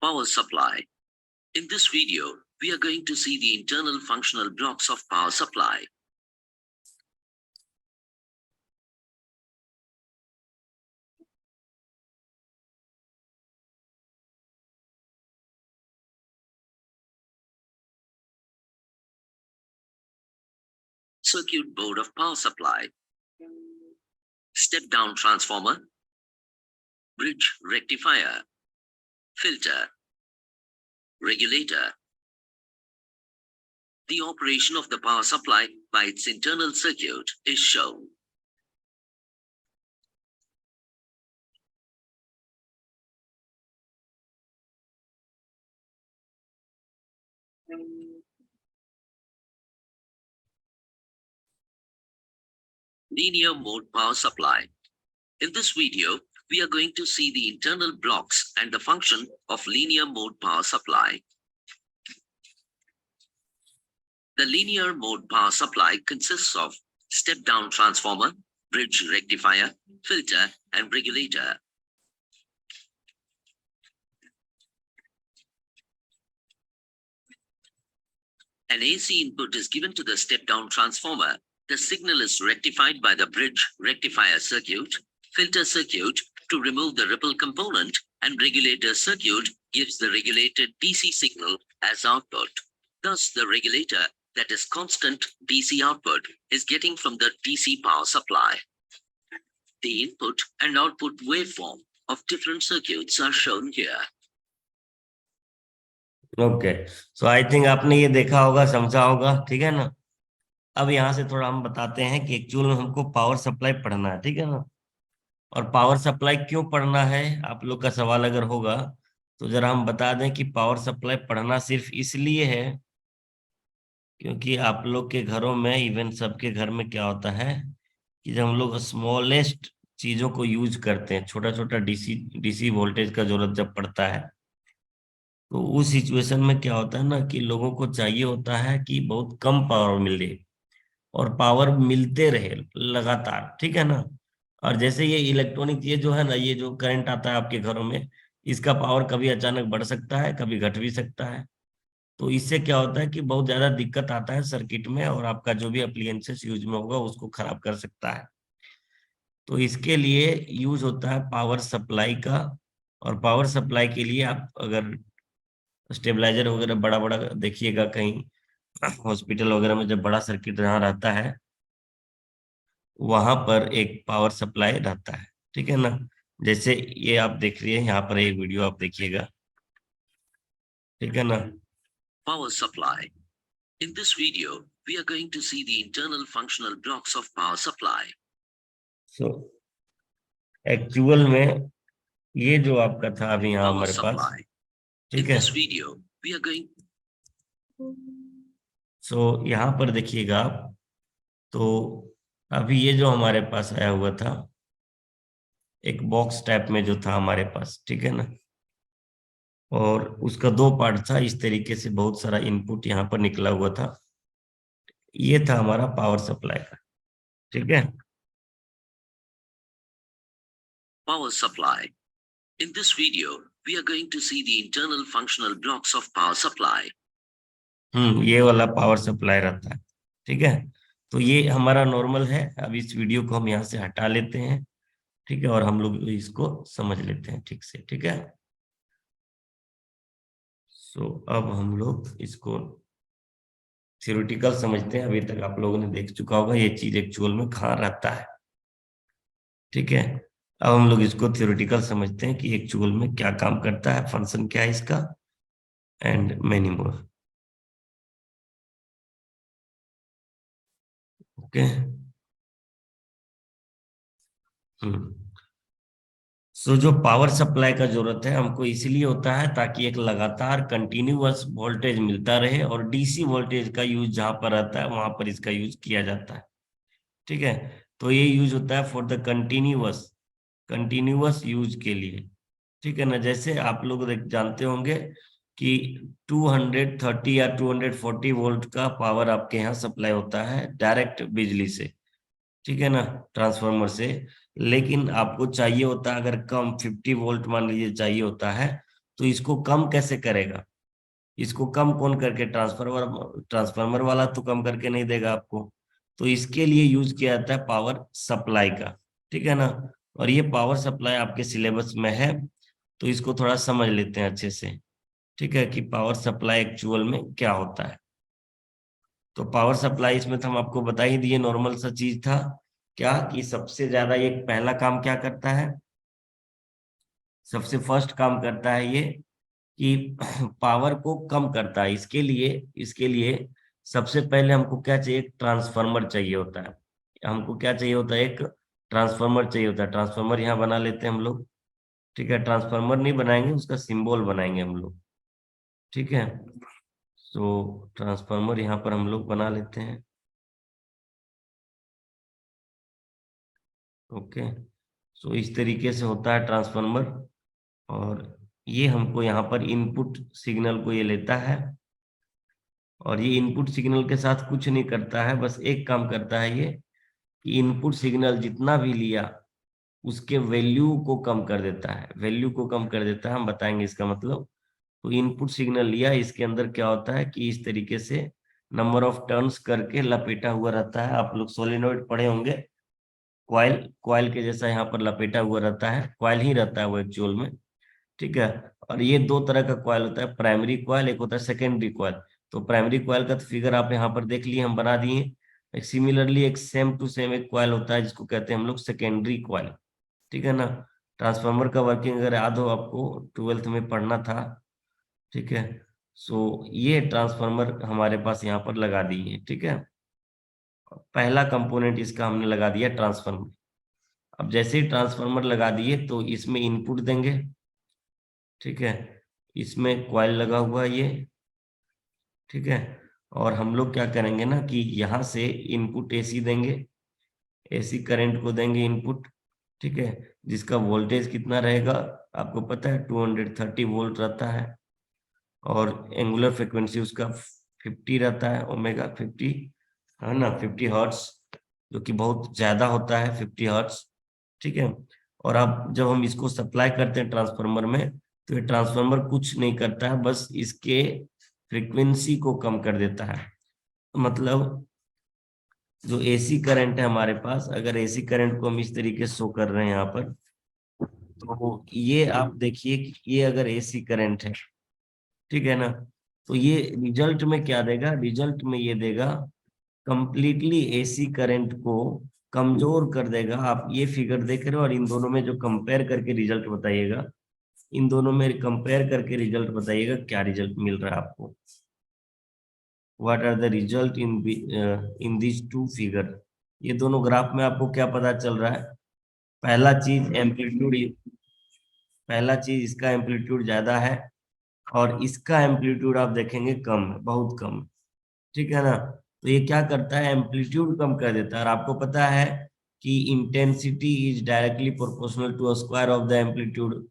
Power supply. In this video, we are going to see the internal functional blocks of power supply. Circuit board of power supply. Step-down transformer. Bridge rectifier. Filter. Regulator. The operation of the power supply by its internal circuit is shown. Linear mode power supply. In this video, we are going to see the internal blocks and the function of linear mode power supply. The linear mode power supply consists of step-down transformer, bridge rectifier, filter, and regulator. An AC input is given to the step-down transformer. The signal is rectified by the bridge rectifier circuit, filter circuit to remove the ripple component, and regulator circuit gives the regulated DC signal as output. Thus, the regulator, that is constant DC output, is getting from the DC power supply. The input and output waveform of different circuits are shown here. Okay, so I think आपने ये देखा होगा, समझा होगा, ठीक है ना। अब यहाँ से थोड़ा हम बताते हैं कि एक्चुअल में हमको पावर सप्लाई पढ़ना है, ठीक है ना। और पावर सप्लाई क्यों पढ़ना है, आप लोग का सवाल अगर होगा तो जरा हम बता दें कि पावर सप्लाई पढ़ना सिर्फ इसलिए है क्योंकि आप लोग के घरों में, इवन सबके घर में क्या होता है कि जब हम लोग स्मॉलेस्ट चीजों को यूज करते हैं, छोटा छोटा डीसी वोल्टेज का जरूरत जब पड़ता है, तो उस सिचुएशन में क्या होता है ना कि लोगों को चाहिए होता है कि बहुत कम पावर मिले और पावर मिलते रहे लगातार, ठीक है ना। और जैसे ये इलेक्ट्रॉनिक ये जो है ना, ये जो करंट आता है आपके घरों में, इसका पावर कभी अचानक बढ़ सकता है, कभी घट भी सकता है। तो इससे क्या होता है कि बहुत ज्यादा दिक्कत आता है सर्किट में, और आपका जो भी अप्लायंसेस यूज में होगा उसको खराब कर सकता है। तो इसके लिए यूज होता है पावर सप्लाई का। और पावर सप्लाई के लिए आप अगर स्टेबलाइजर वगैरह बड़ा बड़ा देखिएगा कहीं हॉस्पिटल वगैरह में, जब बड़ा सर्किट जहाँ रहता है वहां पर एक पावर सप्लाई रहता है, ठीक है ना। जैसे ये आप देख रही है, यहाँ पर एक वीडियो आप देखिएगा, ठीक है ना। Power supply. In this video, we are going to see the internal functional blocks of power supply. So, actual में ये जो आपका था अभी यहाँ हमारे पास, ठीक है। In this video, we are going. So, यहाँ पर देखिएगा आप, तो अभी ये जो हमारे पास आया हुआ था एक बॉक्स टाइप में जो था हमारे पास, ठीक है ना, और उसका दो पार्ट था। इस तरीके से बहुत सारा इनपुट यहाँ पर निकला हुआ था। ये था हमारा पावर सप्लाई का, ठीक है। Power supply. In this video, we are going to see the internal functional blocks of power supply. ये वाला पावर सप्लाई रहता है, ठीक है। तो ये हमारा नॉर्मल है। अब इस वीडियो को हम यहाँ से हटा लेते हैं, ठीक है, और हम लोग इसको समझ लेते हैं ठीक से, ठीक है। सो अब हम लोग इसको थ्योरेटिकल समझते हैं। अभी तक आप लोगों ने देख चुका होगा ये चीज एक्चुअल में कहाँ रहता है, ठीक है। अब हम लोग इसको थ्योरेटिकल समझते हैं कि एक्चुअल में क्या काम करता है, फंक्शन क्या है इसका, एंड मेनी मोर। ओके। सो जो पावर सप्लाई का जरूरत है हमको इसलिए होता है ताकि एक लगातार कंटिन्यूअस वोल्टेज मिलता रहे, और डीसी वोल्टेज का यूज जहां पर रहता है वहां पर इसका यूज किया जाता है, ठीक है। तो ये यूज होता है फॉर द कंटिन्यूअस यूज के लिए, ठीक है ना। जैसे आप लोग जानते होंगे कि 230 या 240 वोल्ट का पावर आपके यहाँ सप्लाई होता है डायरेक्ट बिजली से, ठीक है ना, ट्रांसफार्मर से। लेकिन आपको चाहिए होता है अगर कम 50 वोल्ट मान लीजिए चाहिए होता है, तो इसको कम कैसे करेगा? इसको कम कौन करके, ट्रांसफार्मर वाला तो कम करके नहीं देगा आपको। तो इसके लिए यूज किया जाता है पावर सप्लाई का, ठीक है ना। और ये पावर सप्लाई आपके सिलेबस में है, तो इसको थोड़ा समझ लेते हैं अच्छे से, ठीक है, कि पावर सप्लाई एक्चुअल में क्या होता है। तो पावर सप्लाई इसमें तो हम आपको बता ही दिए, नॉर्मल सा चीज था क्या, कि सबसे ज्यादा ये पहला काम क्या करता है, सबसे फर्स्ट काम करता है ये कि पावर को कम करता है। इसके लिए सबसे पहले हमको क्या चाहिए, एक ट्रांसफार्मर चाहिए होता है। हमको क्या चाहिए होता है, एक ट्रांसफार्मर चाहिए होता है। ट्रांसफार्मर यहाँ बना लेते हैं हम लोग, ठीक है। ट्रांसफार्मर नहीं बनाएंगे, उसका सिंबल बनाएंगे हम लोग, ठीक है। तो ट्रांसफार्मर यहाँ पर हम लोग बना लेते हैं, ओके। सो इस तरीके से होता है ट्रांसफार्मर। और ये हमको यहाँ पर इनपुट सिग्नल को ये लेता है, और ये इनपुट सिग्नल के साथ कुछ नहीं करता है, बस एक काम करता है ये, कि इनपुट सिग्नल जितना भी लिया उसके वैल्यू को कम कर देता है, वैल्यू को कम कर देता है, हम बताएंगे इसका मतलब। तो इनपुट सिग्नल लिया, इसके अंदर क्या होता है कि इस तरीके से नंबर ऑफ टर्न्स करके लपेटा हुआ रहता है। आप लोग सोलेनोइड पढ़े होंगे, कॉइल, कॉइल के जैसा यहाँ पर लपेटा हुआ रहता है, कॉइल ही रहता है वो एक्चुअल में, ठीक है। और ये दो तरह का कॉइल होता है, प्राइमरी कॉइल, एक होता है सेकेंडरी कॉइल। तो प्राइमरी कॉइल का तो फिगर आप यहाँ पर देख लिए, हम बना दिए। सिमिलरली एक सेम टू सेम एक कॉइल होता है जिसको कहते हैं हम लोग सेकेंडरी कॉइल, ठीक है ना। ट्रांसफार्मर का वर्किंग अगर याद हो आपको, 12th में पढ़ना था, ठीक है। सो ये ट्रांसफार्मर हमारे पास यहाँ पर लगा दिए, ठीक है। पहला कंपोनेंट इसका हमने लगा दिया ट्रांसफार्मर। अब जैसे ही ट्रांसफार्मर लगा दिए तो इसमें इनपुट देंगे, ठीक है। इसमें कॉइल लगा हुआ है ये, ठीक है। और हम लोग क्या करेंगे ना, कि यहाँ से इनपुट एसी देंगे, एसी करंट को देंगे इनपुट, ठीक है। जिसका वोल्टेज कितना रहेगा आपको पता है, 230 वोल्ट रहता है। और एंगुलर फ्रिक्वेंसी उसका 50 रहता है, ओमेगा 50, है ना, 50 हर्ट्स, जो कि बहुत ज्यादा होता है 50 हर्ट्स, ठीक है। और अब जब हम इसको सप्लाई करते हैं ट्रांसफार्मर में, तो ये ट्रांसफार्मर कुछ नहीं करता है, बस इसके फ्रीक्वेंसी को कम कर देता है। मतलब जो एसी करंट है हमारे पास, अगर एसी करंट को हम इस तरीके से शो कर रहे हैं यहाँ पर, तो ये आप देखिए कि ये अगर एसी करंट है, ठीक है ना, तो ये रिजल्ट में क्या देगा, रिजल्ट में ये देगा कंप्लीटली एसी करंट को कमजोर कर देगा। आप ये फिगर देख रहे हो, और इन दोनों में जो कंपेयर करके रिजल्ट बताइएगा, इन दोनों में कंपेयर करके रिजल्ट बताइएगा, क्या रिजल्ट मिल रहा है आपको। What are the result in this two figure. ये दोनों ग्राफ में आपको क्या पता चल रहा है, पहला चीज एम्पलीट्यूड, पहला चीज इसका एम्पलीट्यूड ज्यादा है, और इसका एम्पलीट्यूड आप देखेंगे कम है, बहुत कम है, ठीक है ना। तो ये क्या करता है, एम्पलीट्यूड कम कर देता है। और आपको पता है कि intensity is directly proportional to square of the amplitude.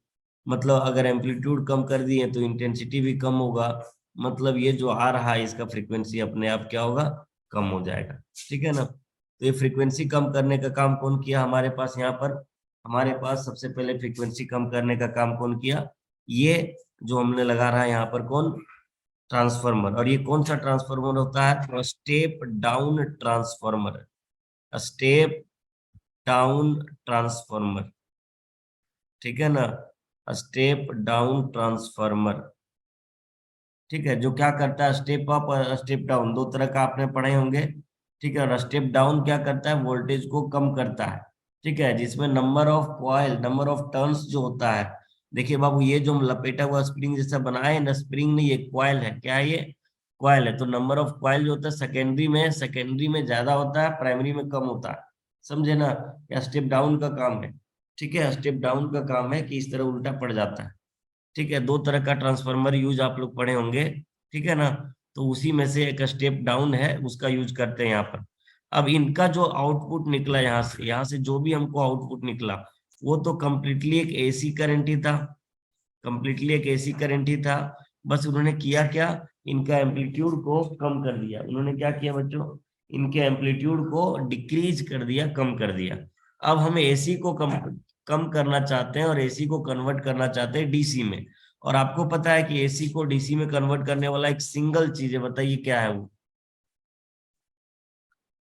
मतलब अगर एम्पलीट्यूड कम कर दिए तो इंटेंसिटी भी कम होगा, मतलब ये जो आ रहा है इसका फ्रीक्वेंसी अपने आप क्या होगा, कम हो जाएगा, ठीक है ना। तो ये फ्रीक्वेंसी कम करने का काम कौन किया हमारे पास यहाँ पर, हमारे पास सबसे पहले फ्रीक्वेंसी कम करने का काम कौन किया, ये जो हमने लगा रहा है यहाँ पर, कौन, ट्रांसफार्मर। और ये कौन सा ट्रांसफार्मर होता है, तो step down transformer, step down transformer, ठीक है ना, स्टेप डाउन ट्रांसफार्मर, ठीक है। जो क्या करता है, स्टेप अप और स्टेप डाउन, दो तरह का आपने पढ़े होंगे, ठीक है। और स्टेप डाउन क्या करता है, वोल्टेज को कम करता है, ठीक है, जिसमें number of coil, number of turns जो होता है। देखिए बाबू, ये जो हम लपेटा हुआ स्प्रिंग जैसा बनाए ना, स्प्रिंग नहीं, ये कॉइल है, क्या है ये, कॉइल है। तो नंबर ऑफ कॉइल जो होता है सेकेंडरी में ज्यादा होता है, प्राइमरी में कम होता है, समझे ना। या स्टेप डाउन का काम है, ठीक है, स्टेप डाउन का काम है कि इस तरह उल्टा पड़ जाता है, ठीक है। दो तरह का ट्रांसफार्मर यूज आप लोग पढ़े होंगे, ठीक है ना। तो उसी में से एक स्टेप डाउन है, उसका यूज करते हैं यहाँ पर। अब इनका जो आउटपुट निकला यहाँ से जो भी हमको आउटपुट निकला, वो तो कम्प्लीटली एक एसी करंट ही था, कम्प्लीटली एक एसी करंट ही था। बस उन्होंने किया क्या, इनका एम्पलीट्यूड को कम कर दिया। उन्होंने क्या किया बच्चों, इनके एम्पलीट्यूड को डिक्रीज कर दिया, कम कर दिया। अब हम एसी को कम कम करना चाहते हैं, और एसी को कन्वर्ट करना चाहते हैं डीसी में। और आपको पता है कि एसी को डीसी में कन्वर्ट करने वाला एक सिंगल चीज है, बताइए क्या है वो?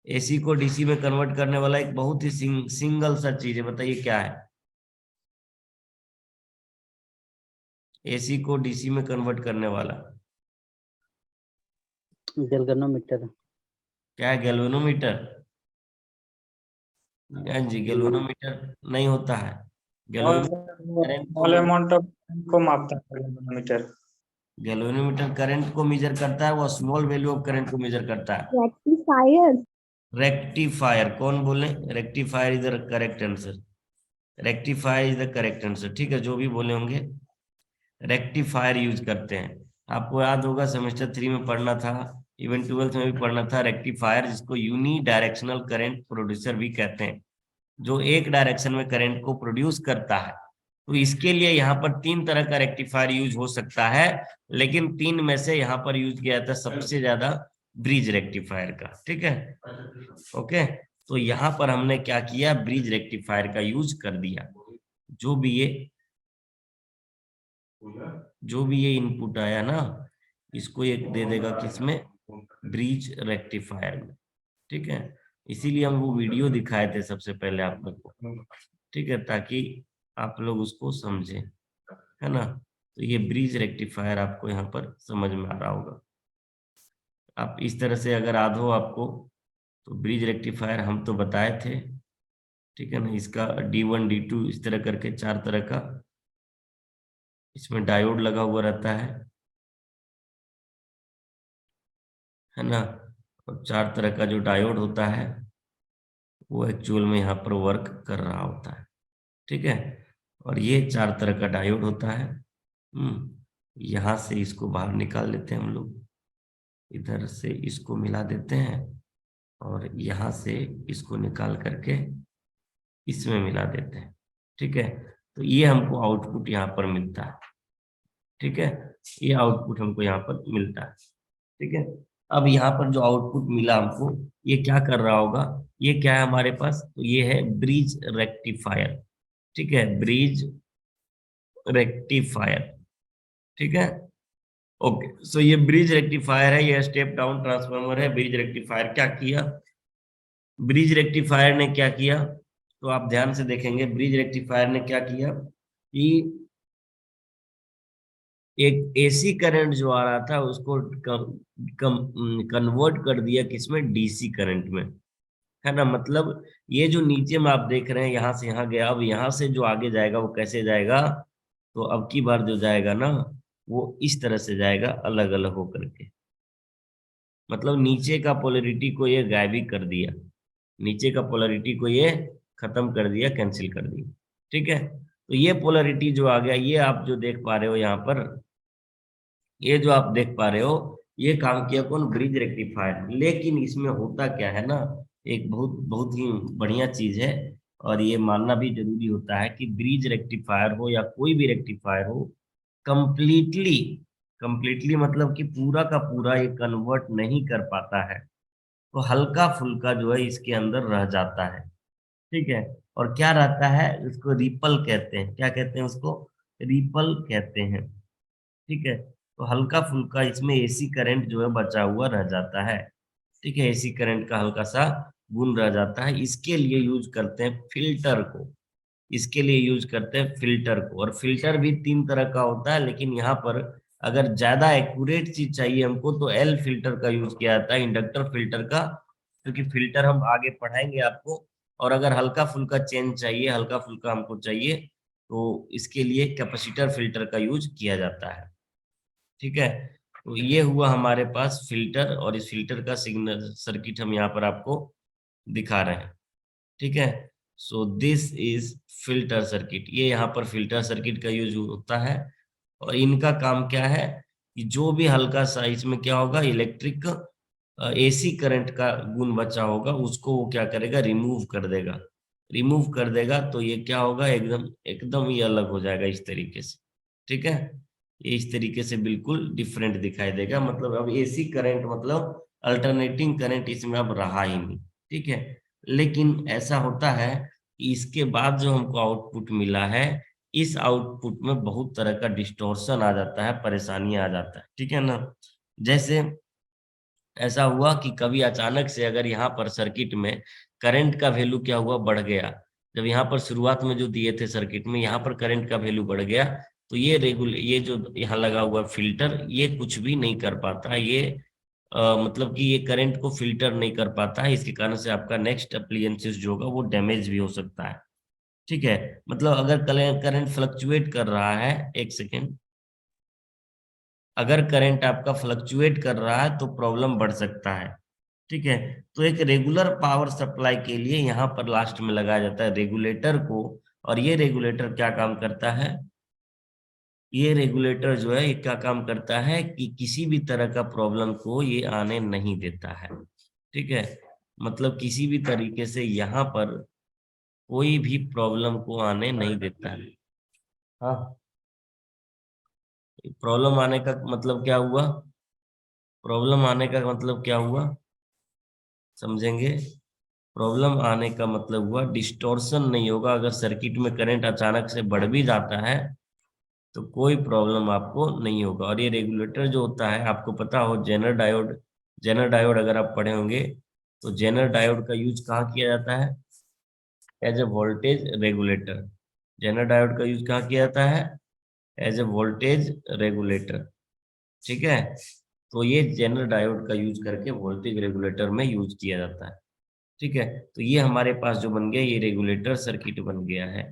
एसी को डीसी में कन्वर्ट करने वाला एक बहुत ही सिंगल सा चीज है, बताइए क्या है? एसी को डीसी में कन्वर्ट करने वाला गैल्वेनोमीटर। क्या है? गैल्वेनोमीटर। हाँ जी, गैल्वेनोमीटर नहीं होता है। स्मॉल अमाउंट ऑफ को मापता है गैल्वेनोमीटर। गैल्वेनोमीटर करंट को मेजर करता है, वो स्मॉल वैल्यू ऑफ करंट को मेजर करता है। रेक्टिफायर। रेक्टिफायर कौन बोले? Rectifier is the correct answer. Rectifier is the correct answer, ठीक है, जो भी बोले होंगे रेक्टिफायर यूज करते हैं। आपको याद होगा सेमेस्टर 3 में पढ़ना था, इवन 12th में भी पढ़ना था, रेक्टिफायर जिसको यूनी डायरेक्शनल करंट प्रोड्यूसर भी कहते हैं, जो एक डायरेक्शन में करंट को प्रोड्यूस करता है। तो इसके लिए यहाँ पर 3 तरह का रेक्टिफायर यूज हो सकता है, लेकिन 3 में से यहाँ पर यूज किया जाता है सबसे ज्यादा ब्रिज रेक्टिफायर का, ठीक है। ओके, तो यहाँ पर हमने क्या किया, ब्रिज रेक्टिफायर का यूज कर दिया। जो भी ये इनपुट आया ना, इसको एक दे देगा किसमें? ब्रिज रेक्टिफायर में, ठीक है। इसीलिए हम वो वीडियो दिखाए थे सबसे पहले आप लोग को, ठीक है, ताकि आप लोग उसको समझें, है ना। तो ये ब्रिज रेक्टिफायर आपको यहाँ पर समझ में आ रहा होगा। आप इस तरह से अगर याद हो आपको, तो ब्रिज रेक्टिफायर हम तो बताए थे, ठीक है ना। इसका D1 D2 इस तरह करके 4 तरह का इसमें डायोड लगा हुआ रहता है ना। और 4 तरह का जो डायोड होता है वो एक्चुअल में यहाँ पर वर्क कर रहा होता है, ठीक है। और ये 4 तरह का डायोड होता है। यहाँ से इसको बाहर निकाल लेते हैं हम लोग, इधर से इसको मिला देते हैं, और यहाँ से इसको निकाल करके इसमें मिला देते हैं, ठीक है। तो ये हमको आउटपुट यहाँ पर मिलता है, ठीक है। ये आउटपुट हमको यहाँ पर मिलता है, ठीक है। अब यहाँ पर जो आउटपुट मिला हमको, ये क्या कर रहा होगा? ये क्या है हमारे पास? तो ये है ब्रिज रेक्टिफायर, ठीक है, ब्रिज रेक्टिफायर, ठीक है। ओके, सो ये ब्रिज रेक्टिफायर है, ये स्टेप डाउन ट्रांसफार्मर है। ब्रिज रेक्टिफायर क्या किया? ब्रिज रेक्टिफायर ने क्या किया? तो आप ध्यान से देखेंगे, ब्रिज रेक्टिफायर ने क्या किया कि एक एसी करंट जो आ रहा था उसको कन्वर्ट कर दिया किसमें? डीसी करंट में, है ना। मतलब ये जो नीचे में आप देख रहे हैं, यहाँ से यहाँ गया, अब यहाँ से जो आगे जाएगा वो कैसे जाएगा? तो अब की बार जो जाएगा ना, वो इस तरह से जाएगा, अलग अलग होकर के। मतलब नीचे का पोलरिटी को ये गायब ही कर दिया, नीचे का पोलरिटी को ये खत्म कर दिया, कैंसिल कर दिया, ठीक है। तो ये पोलरिटी जो आ गया, ये आप जो देख पा रहे हो यहाँ पर, ये जो आप देख पा रहे हो, ये काम किया कौन? Bridge rectifier. लेकिन इसमें होता क्या है ना, एक बहुत बहुत ही बढ़िया चीज है, और ये मानना भी जरूरी होता है कि ब्रिज रेक्टिफायर हो या कोई भी रेक्टिफायर हो, कंप्लीटली कंप्लीटली मतलब कि पूरा का पूरा ये कन्वर्ट नहीं कर पाता है, तो हल्का फुल्का जो है इसके अंदर रह जाता है, ठीक है। और क्या रहता है? उसको रिपल कहते हैं। क्या कहते हैं उसको? रिपल कहते हैं, ठीक है। तो हल्का फुल्का इसमें एसी करंट जो है बचा हुआ रह जाता है, ठीक है, एसी करंट का हल्का सा गुण रह जाता है। इसके लिए यूज करते हैं फिल्टर को, इसके लिए यूज करते हैं फिल्टर को। और फिल्टर भी 3 तरह का होता है, लेकिन यहाँ पर अगर ज्यादा एक्यूरेट चीज चाहिए हमको, तो एल फिल्टर का यूज किया जाता है, इंडक्टर फिल्टर का, क्योंकि फिल्टर हम आगे पढ़ाएंगे आपको। और अगर हल्का फुल्का चेंज चाहिए, हल्का फुल्का हमको चाहिए, तो इसके लिए कैपेसिटर फिल्टर का यूज किया जाता है, ठीक है। तो ये हुआ हमारे पास फिल्टर, और इस फिल्टर का सिग्नल सर्किट हम यहाँ पर आपको दिखा रहे हैं, ठीक है। So this is filter circuit. ये यहाँ पर फिल्टर सर्किट का यूज होता है, और इनका काम क्या है कि जो भी हल्का सा इसमें क्या होगा, इलेक्ट्रिक एसी करंट का गुण बचा होगा, उसको वो क्या करेगा? रिमूव कर देगा। रिमूव कर देगा तो ये क्या होगा? एकदम एकदम ही अलग हो जाएगा इस तरीके से, ठीक है। ये इस तरीके से बिल्कुल डिफरेंट दिखाई देगा। मतलब अब एसी करंट मतलब अल्टरनेटिंग करंट इसमें अब रहा ही नहीं, ठीक है। लेकिन ऐसा होता है कि इसके बाद जो हमको आउटपुट मिला है, इस आउटपुट में बहुत तरह का डिस्टॉर्शन आ जाता है, परेशानी आ जाता है, ठीक है ना। जैसे ऐसा हुआ कि कभी अचानक से अगर यहाँ पर सर्किट में करंट का वैल्यू क्या हुआ, बढ़ गया। जब यहाँ पर शुरुआत में जो दिए थे सर्किट में, यहाँ पर करंट का वैल्यू बढ़ गया, तो ये जो यहाँ लगा हुआ फिल्टर, ये कुछ भी नहीं कर पाता। ये मतलब कि ये करंट को फिल्टर नहीं कर पाता है। इसके कारण से आपका नेक्स्ट अप्लायंसेस जो होगा वो डैमेज भी हो सकता है, ठीक है। मतलब अगर करंट फ्लक्चुएट कर रहा है, एक सेकेंड, अगर करंट आपका फ्लक्चुएट कर रहा है तो प्रॉब्लम बढ़ सकता है, ठीक है। तो एक रेगुलर पावर सप्लाई के लिए यहाँ पर लास्ट में लगाया जाता है रेगुलेटर को। और ये रेगुलेटर क्या काम करता है, ये रेगुलेटर जो है ये क्या काम करता है कि किसी भी तरह का प्रॉब्लम को ये आने नहीं देता है, ठीक है। मतलब किसी भी तरीके से यहाँ पर कोई भी प्रॉब्लम को आने नहीं देता है। हाँ, प्रॉब्लम आने का मतलब क्या हुआ, प्रॉब्लम आने का मतलब क्या हुआ, समझेंगे। प्रॉब्लम आने का मतलब हुआ डिस्टॉर्शन नहीं होगा। अगर सर्किट में करंट अचानक से बढ़ भी जाता है तो कोई प्रॉब्लम आपको नहीं होगा। और ये रेगुलेटर जो होता है, आपको पता हो जेनर डायोड, जेनर डायोड अगर आप पढ़े होंगे तो जेनर डायोड का यूज कहाँ किया जाता है, as a voltage regulator. Zener diode का यूज कहाँ किया जाता है, एज ए वोल्टेज रेगुलेटर, ठीक है। तो ये जेनर डायोड का यूज करके वोल्टेज रेगुलेटर में यूज किया जाता है, ठीक है। तो ये हमारे पास जो बन गया, ये रेगुलेटर सर्किट बन गया है,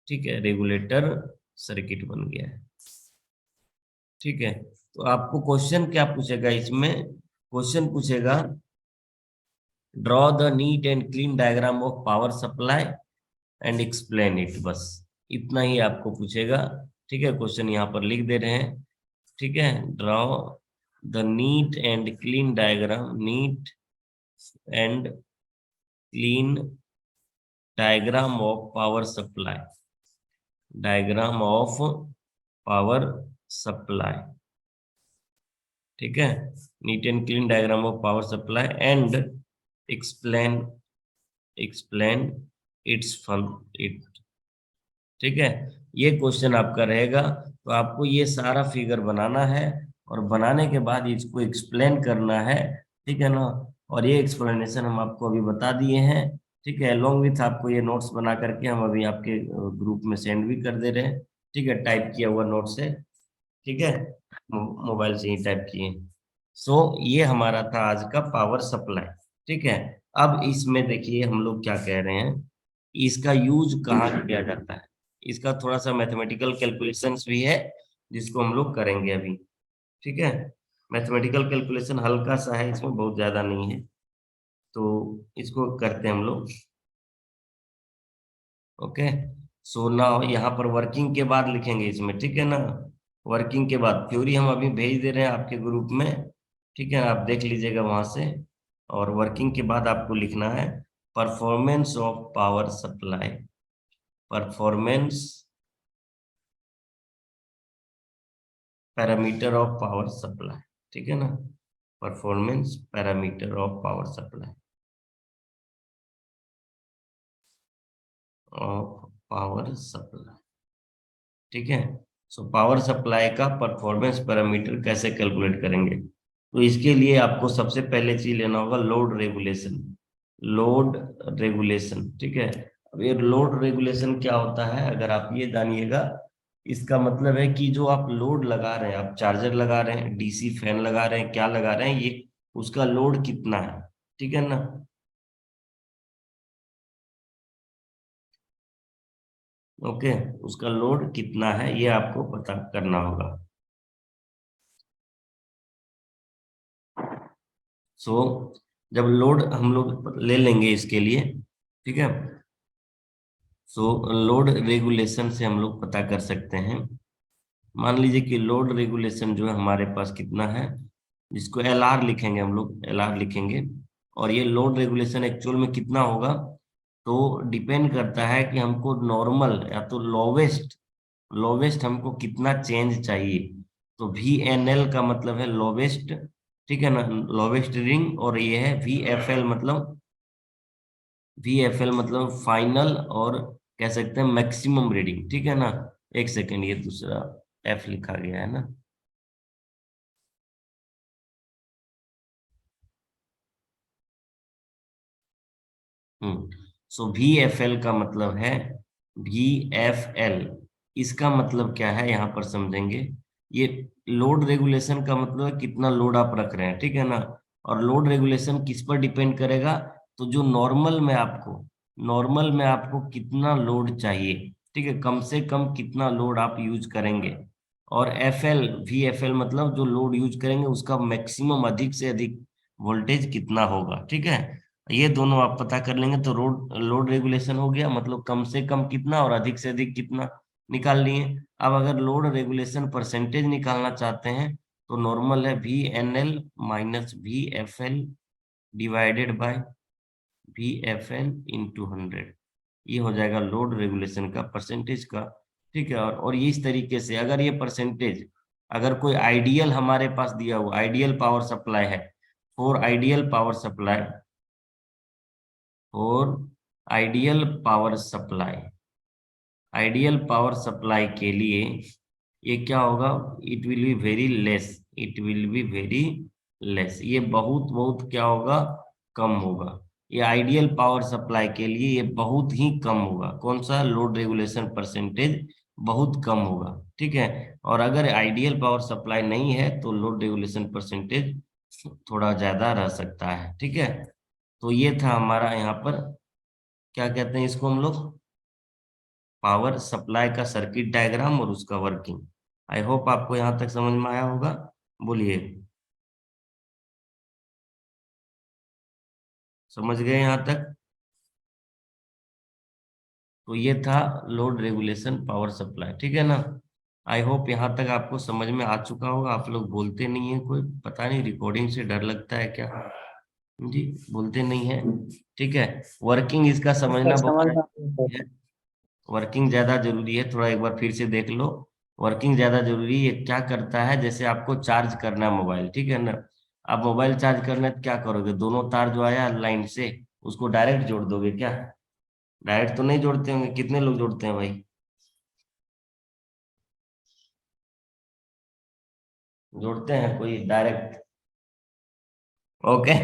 ठीक है, रेगुलेटर सर्किट बन गया है, ठीक है। तो आपको क्वेश्चन क्या पूछेगा इसमें, क्वेश्चन पूछेगा draw the neat and clean diagram of power supply and explain it, बस इतना ही आपको पूछेगा, ठीक है। क्वेश्चन यहाँ पर लिख दे रहे हैं, ठीक है। Draw the neat and clean diagram, neat and clean diagram of power supply, diagram of power supply, ठीक है। Neat and clean diagram of power supply and explain, explain its fun it, ठीक है। ये क्वेश्चन आपका रहेगा। तो आपको ये सारा फिगर बनाना है और बनाने के बाद इसको एक्सप्लेन करना है, ठीक है ना। और ये एक्सप्लेनेशन हम आपको अभी बता दिए हैं, ठीक है। अलॉन्ग विथ आपको ये नोट्स बना करके हम अभी आपके ग्रुप में सेंड भी कर दे रहे हैं, ठीक है, टाइप किया हुआ नोट्स है, ठीक है, मोबाइल से ही टाइप किए। सो ये हमारा था आज का पावर सप्लाई, ठीक है। अब इसमें देखिए हम लोग क्या कह रहे हैं, इसका यूज कहाँ किया जाता है। इसका थोड़ा सा मैथमेटिकल कैलकुलेशंस भी है जिसको हम लोग करेंगे अभी, ठीक है। मैथमेटिकल कैलकुलेशन हल्का सा है, इसमें बहुत ज्यादा नहीं है, तो इसको करते हैं हम लोग, ओके। सो नाउ यहाँ पर वर्किंग के बाद लिखेंगे इसमें, ठीक है ना। वर्किंग के बाद थ्योरी हम अभी भेज दे रहे हैं आपके ग्रुप में, ठीक है, आप देख लीजिएगा वहां से। और वर्किंग के बाद आपको लिखना है performance of power supply, performance parameter of power supply, ठीक है ना, performance parameter of power supply, of power supply, ठीक है। सो पावर सप्लाई का परफॉर्मेंस पैरामीटर कैसे कैलकुलेट करेंगे, तो इसके लिए आपको सबसे पहले चीज लेना होगा लोड रेगुलेशन, लोड रेगुलेशन, ठीक है। अब ये लोड रेगुलेशन क्या होता है, अगर आप ये जानिएगा, इसका मतलब है कि जो आप लोड लगा रहे हैं, आप चार्जर लगा रहे हैं, डीसी फैन लगा रहे हैं, क्या लगा रहे हैं, ये उसका लोड कितना है, ठीक है ना। ओके, उसका लोड कितना है ये आपको पता करना होगा। सो जब लोड हम लोग ले लेंगे इसके लिए, ठीक है, सो लोड रेगुलेशन से हम लोग पता कर सकते हैं। मान लीजिए कि लोड रेगुलेशन जो है हमारे पास कितना है, जिसको एल आर लिखेंगे, हम लोग एल आर लिखेंगे। और ये लोड रेगुलेशन एक्चुअल में कितना होगा, तो डिपेंड करता है कि हमको नॉर्मल या तो लोवेस्ट, लोवेस्ट हमको कितना चेंज चाहिए। तो वी एन एल का मतलब है लोवेस्ट, ठीक है ना, लोवेस्ट रिंग। और ये है वी एफ एल मतलब, वी एफ एल मतलब फाइनल और कह सकते हैं मैक्सिमम रीडिंग, ठीक है ना। एक सेकेंड, ये दूसरा एफ लिखा गया है ना। सो वी एफ एल का मतलब है, वी एफ एल इसका मतलब क्या है यहाँ पर समझेंगे। ये लोड रेगुलेशन का मतलब है कितना लोड आप रख रहे हैं, ठीक है ना। और लोड रेगुलेशन किस पर डिपेंड करेगा, तो जो नॉर्मल में आपको कितना लोड चाहिए, ठीक है, कम से कम कितना लोड आप यूज करेंगे। और F L V F L मतलब जो लोड यूज करेंगे उसका मैक्सिमम अधिक से अधिक वोल्टेज कितना होगा, ठीक है। ये दोनों आप पता कर लेंगे तो लोड रेगुलेशन हो गया, मतलब कम से कम कितना और अधिक से अधिक कितना निकाल लिए। अब अगर लोड रेगुलेशन परसेंटेज निकालना चाहते हैं तो नॉर्मल है V N L minus V F L divided by V F L into 100। ये हो जाएगा लोड रेगुलेशन का परसेंटेज का, ठीक है। और ये इस तरीके से अगर ये परसेंटेज, अगर कोई आइडियल हमारे पास दिया हुआ आइडियल पावर सप्लाई है, फॉर आइडियल पावर सप्लाई, और आइडियल पावर सप्लाई के लिए ये क्या होगा, it will be very less, ये बहुत बहुत क्या होगा, कम होगा। ये आइडियल पावर सप्लाई के लिए ये बहुत ही कम होगा, कौन सा, लोड रेगुलेशन परसेंटेज बहुत कम होगा, ठीक है। और अगर आइडियल पावर सप्लाई नहीं है तो लोड रेगुलेशन परसेंटेज थोड़ा ज्यादा रह सकता है, ठीक है। तो ये था हमारा यहाँ पर, क्या कहते हैं इसको हम लोग, पावर सप्लाई का सर्किट डायग्राम और उसका वर्किंग। आई होप आपको यहाँ तक समझ में आया होगा। बोलिए, समझ गए यहाँ तक। तो ये था लोड रेगुलेशन पावर सप्लाई, ठीक है ना। आई होप यहाँ तक आपको समझ में आ चुका होगा। आप लोग बोलते नहीं है, कोई पता नहीं रिकॉर्डिंग से डर लगता है क्या जी, बोलते नहीं है, ठीक है। वर्किंग इसका समझना बहुत समझ जरूरी है, वर्किंग ज्यादा जरूरी है, थोड़ा एक बार फिर से देख लो। वर्किंग ज्यादा जरूरी है। ये क्या करता है, जैसे आपको चार्ज करना है मोबाइल, ठीक है ना। आप मोबाइल चार्ज करना है तो क्या करोगे, दोनों तार जो आया लाइन से उसको डायरेक्ट जोड़ दोगे क्या, डायरेक्ट तो नहीं जोड़ते होंगे, कितने लोग जोड़ते हैं भाई, जोड़ते हैं कोई direct, okay.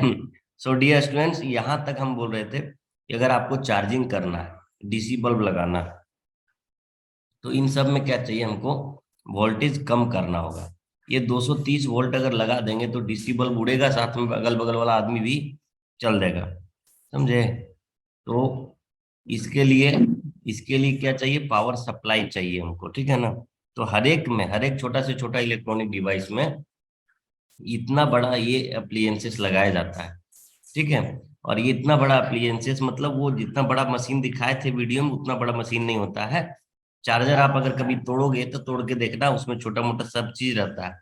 So dear students, यहाँ तक हम बोल रहे थे कि अगर आपको चार्जिंग करना है, डीसी बल्ब लगाना है, तो इन सब में क्या चाहिए हमको, वोल्टेज कम करना होगा। ये 230 वोल्ट अगर लगा देंगे तो डीसी बल्ब उड़ेगा, साथ में अगल बगल वाला आदमी भी चल देगा, समझे। तो इसके लिए क्या चाहिए, पावर सप्लाई चाहिए हमको, ठीक है ना। तो हर एक छोटा से छोटा इलेक्ट्रॉनिक डिवाइस में इतना बड़ा ये अप्लियंसेस लगाया जाता है, ठीक है। और ये इतना बड़ा अप्लियंसेस मतलब वो जितना बड़ा मशीन दिखाए थे वीडियो में उतना बड़ा मशीन नहीं होता है। चार्जर आप अगर कभी तोड़ोगे तो तोड़ के देखना, उसमें छोटा मोटा सब चीज रहता है,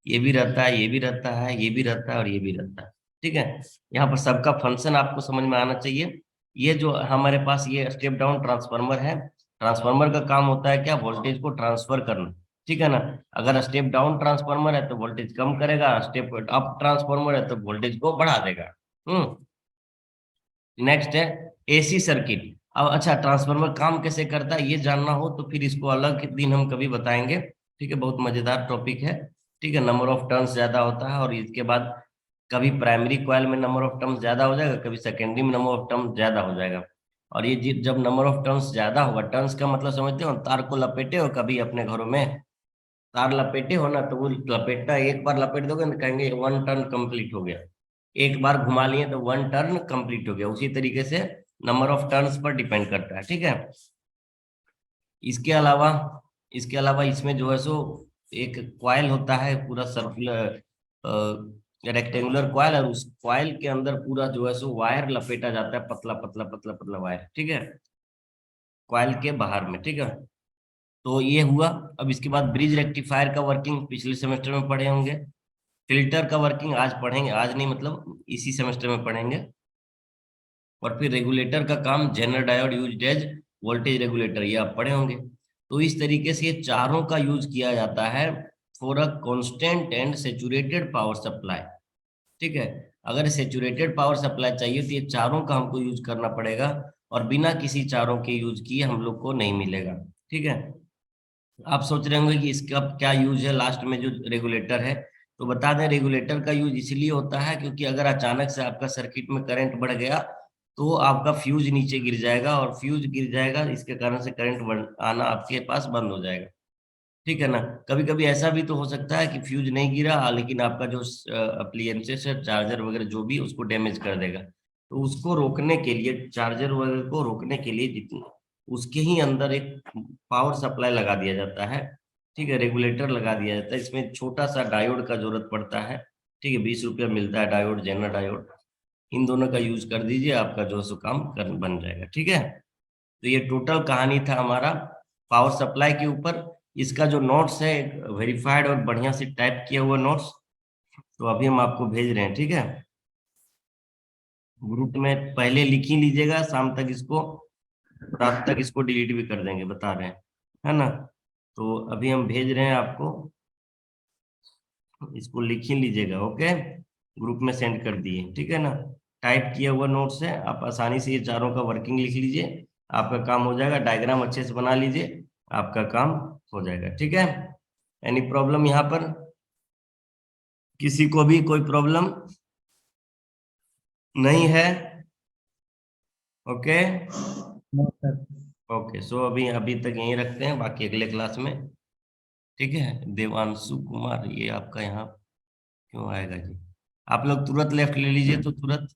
ये भी रहता है, ये भी रहता है, ये भी रहता है और ये भी रहता है, ठीक है। यहाँ पर सबका फंक्शन आपको समझ में आना चाहिए। ये जो हमारे पास ये स्टेप डाउन ट्रांसफार्मर है, ट्रांसफार्मर का काम होता है क्या, वोल्टेज को ट्रांसफर करना, ठीक है ना। अगर स्टेप डाउन ट्रांसफार्मर है तो वोल्टेज कम करेगा, स्टेप अप ट्रांसफार्मर है तो वोल्टेज को बढ़ा देगा। नेक्स्ट है एसी सर्किट। अब अच्छा, ट्रांसफार्मर काम कैसे करता है ये जानना हो तो फिर इसको अलग दिन हम कभी बताएंगे, ठीक है। बहुत मजेदार टॉपिक है, ठीक है। नंबर ऑफ टर्न्स ज्यादा होता है और इसके बाद कभी प्राइमरी कॉइल में नंबर ऑफ टर्न्स ज्यादा हो जाएगा, कभी सेकेंडरी में नंबर ऑफ टर्न्स ज्यादा हो जाएगा। और ये जब नंबर ऑफ टर्न्स ज्यादा होगा, टर्न्स का मतलब समझते हो, तार को लपेटे हो कभी अपने घरों में, तार लपेटे हो ना, तो वो लपेटना, एक बार लपेट दोगे ना कहेंगे 1 टर्न कंप्लीट हो गया, एक बार घुमा लिए तो 1 टर्न कंप्लीट हो गया। उसी तरीके से number of turns per depend करता है, ठीक है। इसके अलावा इसमें जो है सो एक कॉइल होता है पूरा सर्कुलर, रेक्टेंगुलर कॉइल, और उस कॉइल के अंदर पूरा जो है सो वायर लपेटा जाता है, पतला पतला पतला पतला वायर, ठीक है, कॉइल के बाहर में, ठीक है। तो ये हुआ। अब इसके बाद ब्रिज रेक्टिफायर का वर्किंग पिछले सेमेस्टर में पढ़े होंगे, फिल्टर का वर्किंग आज पढ़ेंगे, आज नहीं मतलब इसी सेमेस्टर में पढ़ेंगे। और फिर रेगुलेटर का काम, zener diode used as voltage regulator, ये आप पढ़े होंगे। तो इस तरीके से ये चारों का यूज किया जाता है for a constant and saturated power supply, ठीक है। अगर सेचुरेटेड पावर सप्लाई चाहिए तो ये चारों का हमको यूज करना पड़ेगा। और बिना किसी चारों के यूज किए हम लोग को नहीं मिलेगा। ठीक है, आप सोच रहे होंगे कि इसका क्या यूज है लास्ट में जो रेगुलेटर है। तो बता दें, रेगुलेटर का यूज इसलिए होता है क्योंकि अगर अचानक से आपका सर्किट में करंट बढ़ गया तो आपका फ्यूज नीचे गिर जाएगा, और फ्यूज गिर जाएगा इसके कारण से करंट आना आपके पास बंद हो जाएगा। ठीक है ना। कभी कभी ऐसा भी तो हो सकता है कि फ्यूज नहीं गिरा लेकिन आपका जो अप्लियंसेस है, चार्जर वगैरह जो भी, उसको डैमेज कर देगा। तो उसको रोकने के लिए, चार्जर वगैरह को रोकने के लिए जितनी उसके ही अंदर एक पावर सप्लाई लगा दिया जाता है। ठीक है, रेगुलेटर लगा दिया जाता है। इसमें छोटा सा डायोड का जरूरत पड़ता है। ठीक है, 20 रुपया मिलता है डायोड, जेनर डायोड। इन दोनों का यूज कर दीजिए, आपका जो है सो काम बन जाएगा। ठीक है, तो ये टोटल कहानी था हमारा पावर सप्लाई के ऊपर। इसका जो नोट्स है वेरीफाइड और बढ़िया से टाइप किया हुआ नोट्स, तो अभी हम आपको भेज रहे हैं। ठीक है, ग्रुप में पहले लिख ही लीजिएगा, शाम तक इसको, रात तक इसको डिलीट भी कर देंगे, बता रहे हैं, है ना। तो अभी हम भेज रहे हैं आपको, इसको लिख ही लीजिएगा। ओके, ग्रुप में सेंड कर दिए। ठीक है ना, टाइप किया हुआ नोट्स है, आप आसानी से ये चारों का वर्किंग लिख लीजिए, आपका काम हो जाएगा। डायग्राम अच्छे से बना लीजिए, आपका काम हो जाएगा। ठीक है, एनी प्रॉब्लम यहाँ पर? किसी को भी कोई प्रॉब्लम नहीं है? ओके ओके, सो अभी अभी तक यहीं रखते हैं, बाकी अगले क्लास में। ठीक है, देवांशु कुमार, ये आपका यहाँ क्यों आएगा जी? आप लोग तुरंत लेफ्ट ले लीजिए, तो तुरंत